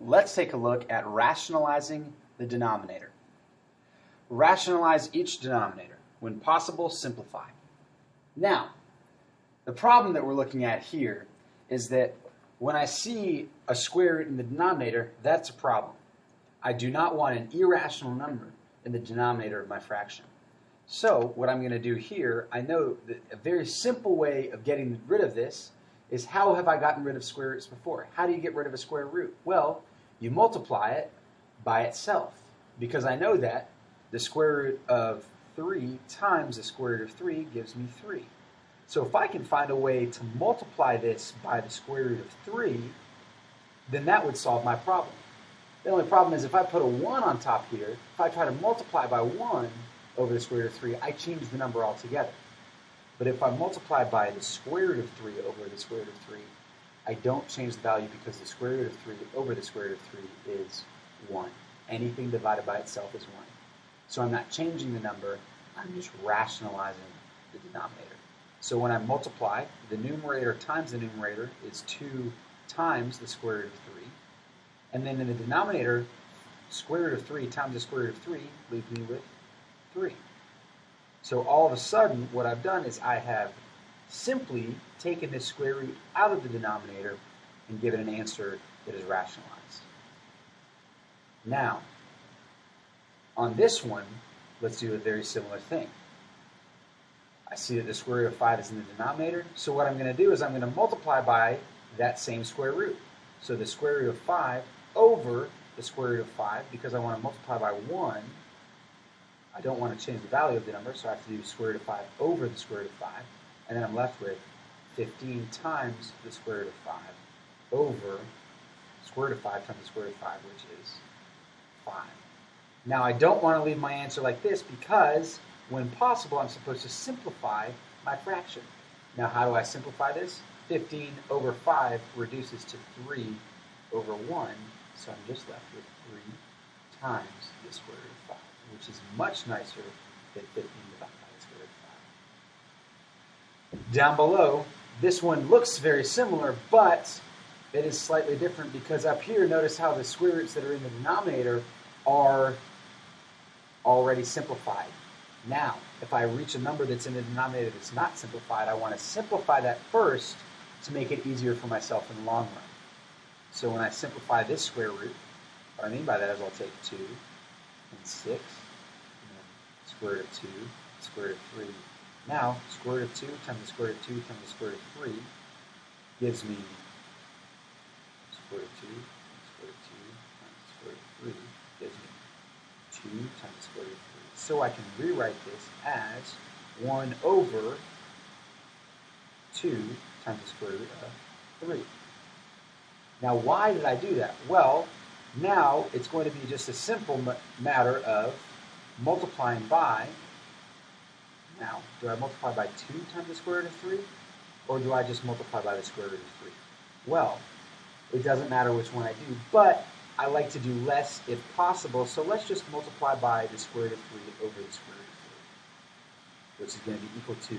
let's take a look at rationalizing the denominator. Rationalize each denominator. When possible, simplify. Now, the problem that we're looking at here is that when I see a square root in the denominator, that's a problem. I do not want an irrational number in the denominator of my fraction. So what I'm going to do here, I know that a very simple way of getting rid of this is how have I gotten rid of square roots before? How do you get rid of a square root? Well, you multiply it by itself, because I know that the square root of 3 times the square root of 3 gives me 3. So if I can find a way to multiply this by the square root of 3, then that would solve my problem. The only problem is if I put a 1 on top here, if I try to multiply by 1 over the square root of 3, I change the number altogether. But if I multiply by the square root of 3 over the square root of 3, I don't change the value because the square root of 3 over the square root of 3 is 1. Anything divided by itself is 1. So I'm not changing the number, I'm just rationalizing the denominator. So when I multiply, the numerator times the numerator is 2 times the square root of 3. And then in the denominator, square root of 3 times the square root of 3 leaves me with 3. So all of a sudden, what I've done is I have simply taken this square root out of the denominator and given an answer that is rationalized. Now, on this one, let's do a very similar thing. I see that the square root of 5 is in the denominator, so what I'm going to do is I'm going to multiply by that same square root. So the square root of 5 over the square root of 5, because I want to multiply by 1, I don't want to change the value of the number, so I have to do square root of 5 over the square root of 5, and then I'm left with 15 times the square root of 5 over square root of 5 times the square root of 5, which is 5. Now I don't want to leave my answer like this because when possible I'm supposed to simplify my fraction. Now how do I simplify this? 15 over 5 reduces to 3 over 1, so I'm just left with 3 times the square root of 5, which is much nicer than 15 divided by the square root of 5. Down below, this one looks very similar, but it is slightly different because up here, notice how the square roots that are in the denominator are already simplified. Now, if I reach a number that's in the denominator that's not simplified, I want to simplify that first to make it easier for myself in the long run. So when I simplify this square root, what I mean by that is I'll take 2 and 6, and then square root of 2, square root of 3. Now, square root of 2 times the square root of 2 times the square root of 3 gives me square root of 2, square root of 2 times the square root of 3 gives me 2 times the square root of 3. So I can rewrite this as 1 over 2 times the square root of 3. Now, why did I do that? Well, now it's going to be just a simple matter of multiplying by. Now, do I multiply by 2 times the square root of 3? Or do I just multiply by the square root of 3? Well, it doesn't matter which one I do, but I like to do less if possible, so let's just multiply by the square root of 3 over the square root of 3, which is going to be equal to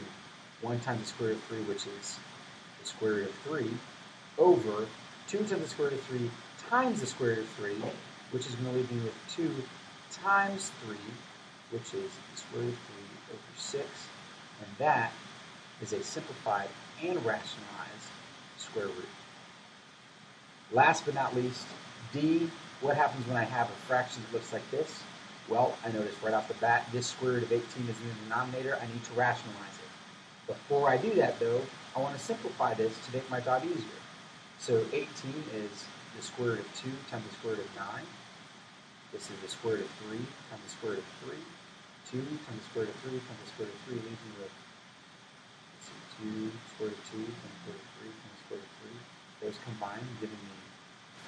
1 times the square root of 3, which is the square root of 3, over 2 times the square root of 3 times the square root of 3, which is going to leave me with 2 times 3, which is the square root of 3 over 6, and that is a simplified and rationalized square root. Last but not least, D, what happens when I have a fraction that looks like this? Well, I notice right off the bat, this square root of 18 is in the denominator. I need to rationalize it. Before I do that, though, I want to simplify this to make my job easier. So 18 is the square root of 2 times the square root of 9. This is the square root of 3 times the square root of 3. 2 times the square root of 3 times the square root of 3 leaves me with 2 square root of 2 times the square root of 3 times the square root of 3. Those combined giving me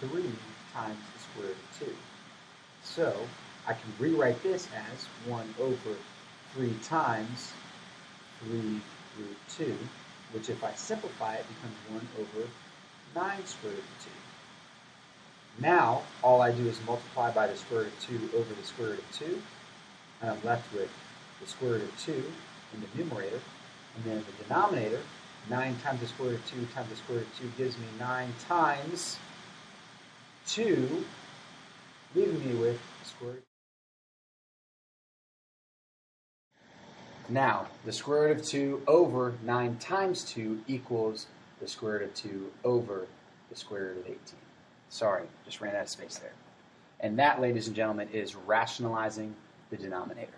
3 times the square root of 2. So I can rewrite this as 1 over 3 times 3 root 2, which if I simplify it becomes 1 over 9 square root of 2. Now all I do is multiply by the square root of 2 over the square root of 2, and I'm left with the square root of 2 in the numerator, and then in the denominator, 9 times the square root of 2 times the square root of 2 gives me 9 times 2, leaving me with the square root. Now, the square root of 2 over 9 times 2 equals the square root of 2 over the square root of 18. Sorry, just ran out of space there. And that, ladies and gentlemen, is rationalizing the denominator.